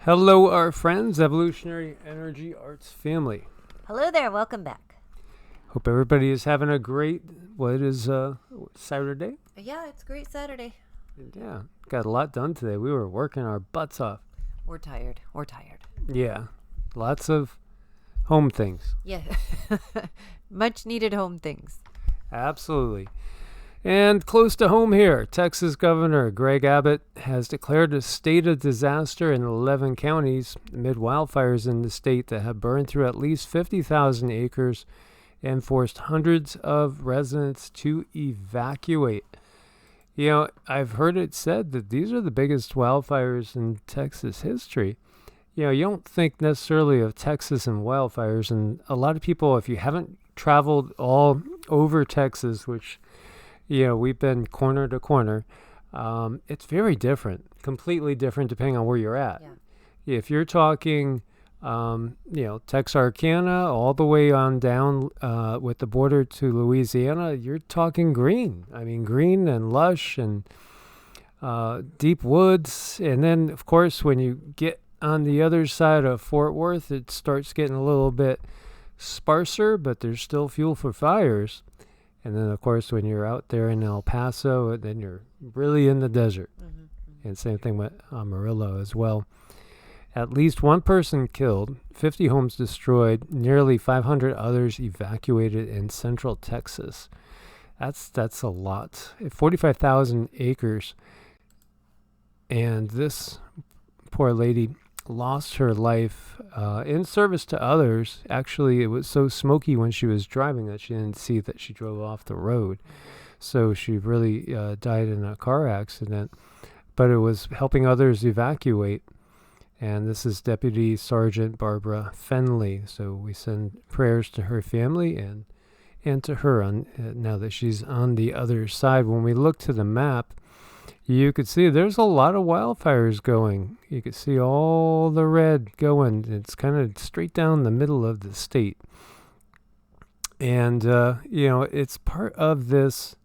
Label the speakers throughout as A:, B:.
A: Hello, our friends, Evolutionary Energy Arts family.
B: Hello there, welcome back.
A: Hope everybody is having a great, Saturday?
B: Yeah, it's a great Saturday.
A: Yeah, got a lot done today. We were working our butts off.
B: We're tired.
A: Yeah, lots of home things.
B: Yeah, much needed home things.
A: Absolutely. And close to home here, Texas Governor Greg Abbott has declared a state of disaster in 11 counties amid wildfires in the state that have burned through at least 50,000 acres and forced hundreds of residents to evacuate. You know, I've heard it said that these are the biggest wildfires in Texas history. You know, you don't think necessarily of Texas and wildfires, and a lot of people, if you haven't traveled all over Texas, which we've been corner to corner. It's very different, completely different depending on where you're at.
B: Yeah.
A: If you're talking, Texarkana all the way on down with the border to Louisiana, you're talking green. I mean, green and lush and deep woods. And then, of course, when you get on the other side of Fort Worth, it starts getting a little bit sparser, but there's still fuel for fires. And then, of course, when you're out there in El Paso, then you're really in the desert.
B: Mm-hmm.
A: And same thing with Amarillo as well. At least one person killed, 50 homes destroyed, nearly 500 others evacuated in central Texas. That's a lot. 45,000 acres. And this poor lady lost her life in service to others. Actually, it was so smoky when she was driving that she didn't see that she drove off the road. So she really died in a car accident. But it was helping others evacuate. And this is Deputy Sergeant Barbara Fenley. So we send prayers to her family and to her now that she's on the other side. When we look to the map, you could see there's a lot of wildfires going. You could see all the red going. It's kind of straight down the middle of the state. And, it's part of this,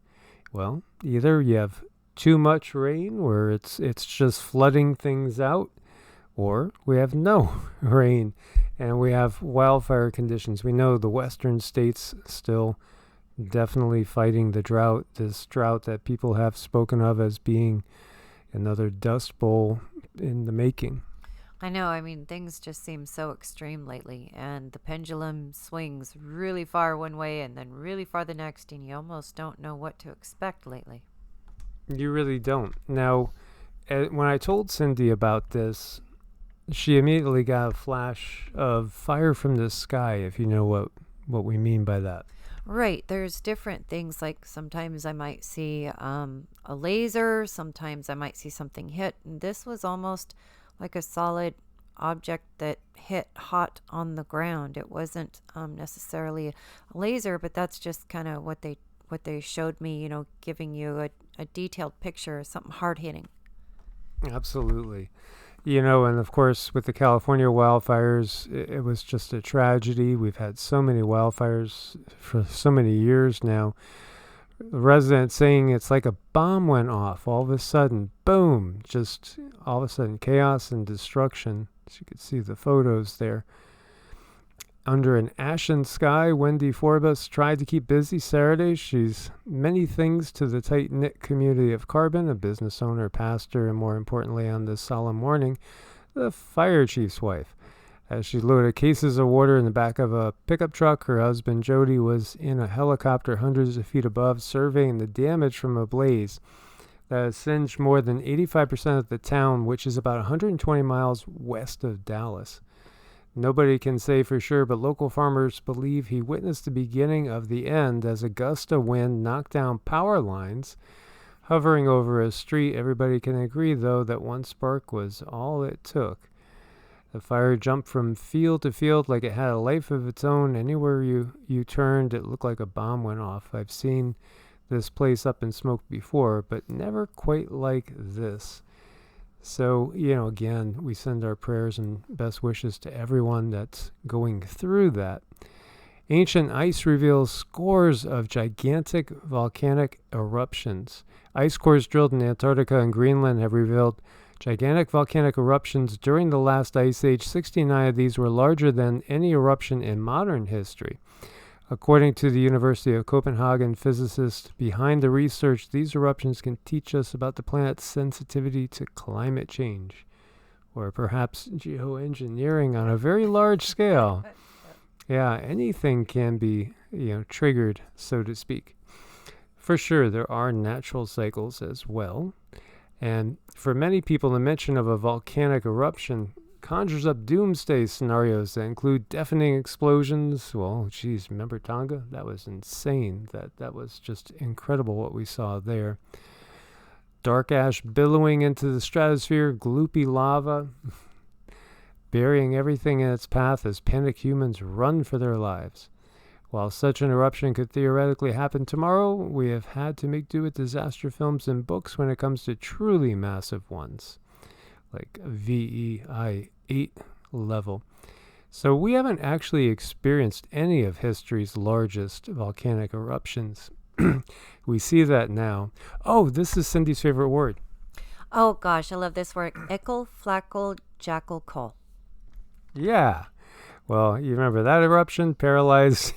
A: well, either you have too much rain where it's just flooding things out, or we have no rain and we have wildfire conditions. We know the western states still definitely fighting the drought, this drought that people have spoken of as being another dust bowl in the making.
B: I know, I mean, things just seem so extreme lately, and the pendulum swings really far one way and then really far the next, and you almost don't know what to expect lately.
A: You really don't. Now, when I told Cindy about this, she immediately got a flash of fire from the sky, if you know what we mean by that.
B: Right, there's different things, like sometimes I might see a laser, sometimes I might see something hit, and this was almost like a solid object that hit hot on the ground. It wasn't necessarily a laser, but that's just kind of what they showed me, giving you a detailed picture of something hard hitting.
A: Absolutely. And of course, with the California wildfires, it was just a tragedy. We've had so many wildfires for so many years now. The resident saying it's like a bomb went off. All of a sudden, boom, just all of a sudden chaos and destruction. As you can see the photos there. Under an ashen sky, Wendy Forbes tried to keep busy Saturday. She's many things to the tight-knit community of Carbon, a business owner, pastor, and more importantly on this solemn morning, the fire chief's wife. As she loaded cases of water in the back of a pickup truck, her husband Jody was in a helicopter hundreds of feet above, surveying the damage from a blaze that has singed more than 85% of the town, which is about 120 miles west of Dallas. Nobody can say for sure, but local farmers believe he witnessed the beginning of the end as a gust of wind knocked down power lines hovering over a street. Everybody can agree, though, that one spark was all it took. The fire jumped from field to field like it had a life of its own. Anywhere you turned, it looked like a bomb went off. I've seen this place up in smoke before, but never quite like this. So, again, we send our prayers and best wishes to everyone that's going through that. Ancient ice reveals scores of gigantic volcanic eruptions. Ice cores drilled in Antarctica and Greenland have revealed Gigantic volcanic eruptions during the last ice age, 69 of these were larger than any eruption in modern history. According to the University of Copenhagen physicist behind the research, these eruptions can teach us about the planet's sensitivity to climate change, or perhaps geoengineering on a very large scale. Yeah, anything can be, triggered, so to speak. For sure, there are natural cycles as well. And for many people, the mention of a volcanic eruption conjures up doomsday scenarios that include deafening explosions. Well, geez, remember Tonga? That was insane. That was just incredible what we saw there. Dark ash billowing into the stratosphere, gloopy lava, burying everything in its path as panicked humans run for their lives. While such an eruption could theoretically happen tomorrow, we have had to make do with disaster films and books when it comes to truly massive ones, like VEI 8 level. So we haven't actually experienced any of history's largest volcanic eruptions. We see that now. Oh, this is Cindy's favorite word.
B: Oh gosh, I love this word. Ekel, flackle, jackal, col.
A: Yeah. Well, you remember that eruption paralyzed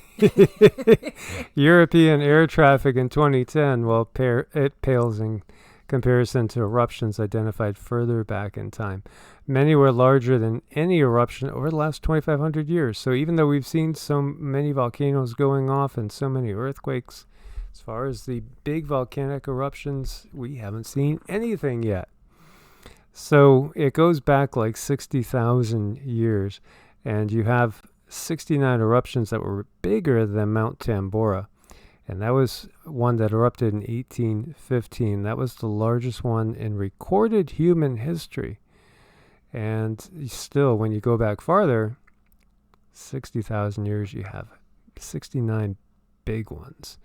A: European air traffic in 2010. Well, it pales in comparison to eruptions identified further back in time. Many were larger than any eruption over the last 2,500 years. So even though we've seen so many volcanoes going off and so many earthquakes, as far as the big volcanic eruptions, we haven't seen anything yet. So it goes back like 60,000 years. And you have 69 eruptions that were bigger than Mount Tambora. And that was one that erupted in 1815. That was the largest one in recorded human history. And still, when you go back farther, 60,000 years, you have 69 big ones.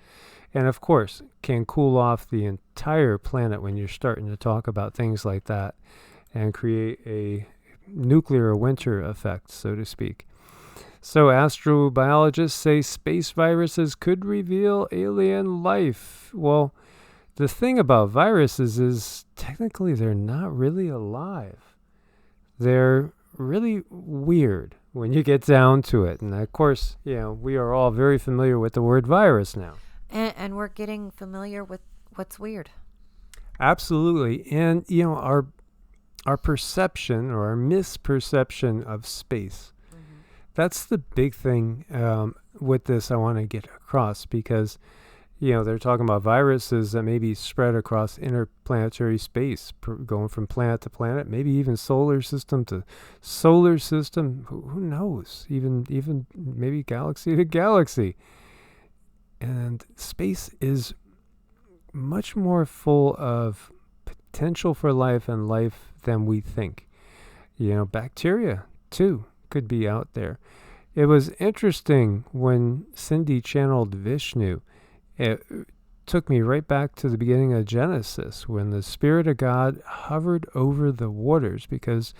A: And of course, can cool off the entire planet when you're starting to talk about things like that and create a nuclear winter effect, so to speak. So astrobiologists say space viruses could reveal alien life. Well, the thing about viruses is technically they're not really alive. They're really weird when you get down to it. And of course, we are all very familiar with the word virus now.
B: And we're getting familiar with what's weird.
A: Absolutely. And, our perception or our misperception of space. Mm-hmm. That's the big thing with this I want to get across because, they're talking about viruses that may be spread across interplanetary space, going from planet to planet, maybe even solar system to solar system. Who knows? Even maybe galaxy to galaxy. And space is much more full of potential for life and life than we think. Bacteria too could be out there. It was interesting when Cindy channeled Vishnu. It took me right back to the beginning of Genesis when the Spirit of God hovered over the waters, because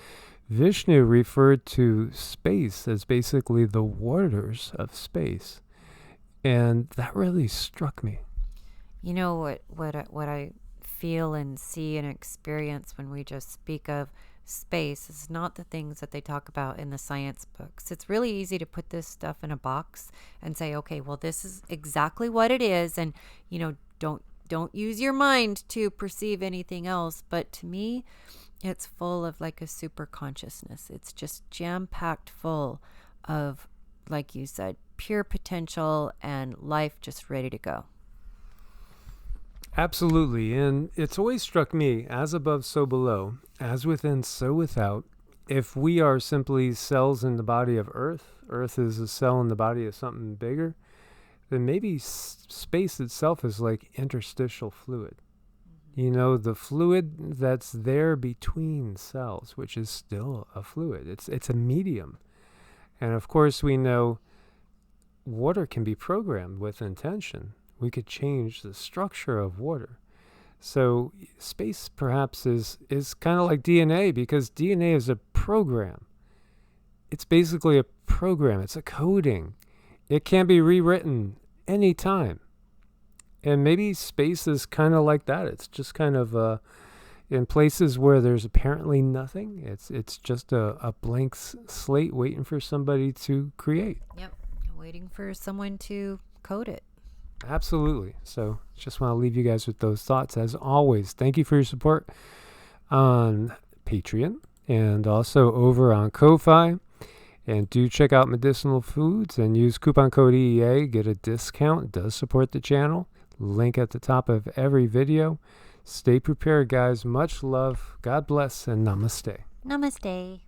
A: Vishnu referred to space as basically the waters of space. And that really struck me.
B: You know what I feel and see and experience when we just speak of space is not the things that they talk about in the science books. It's really easy to put this stuff in a box and say, okay, well, this is exactly what it is, and don't use your mind to perceive anything else. But to me, it's full of like a super consciousness. It's just jam-packed full of, like you said, pure potential and life just ready to go.
A: Absolutely. And it's always struck me, as above, so below, as within, so without. If we are simply cells in the body of Earth, Earth is a cell in the body of something bigger, then maybe space itself is like interstitial fluid. The fluid that's there between cells, which is still a fluid. It's a medium. And of course, we know water can be programmed with intention. We could change the structure of water. So space perhaps is kind of like DNA, because DNA is a program. It's basically a program. It's a coding. It can be rewritten anytime. And maybe space is kind of like that. It's just kind of in places where there's apparently nothing. It's just a blank slate waiting for somebody to create.
B: Yep. Waiting for someone to code it.
A: Absolutely. So just want to leave you guys with those thoughts. As always, thank you for your support on Patreon and also over on Ko-Fi. And do check out Medicinal Foods and use coupon code EEA. Get a discount. It does support the channel. Link at the top of every video. Stay prepared, guys. Much love. God bless and namaste.
B: Namaste.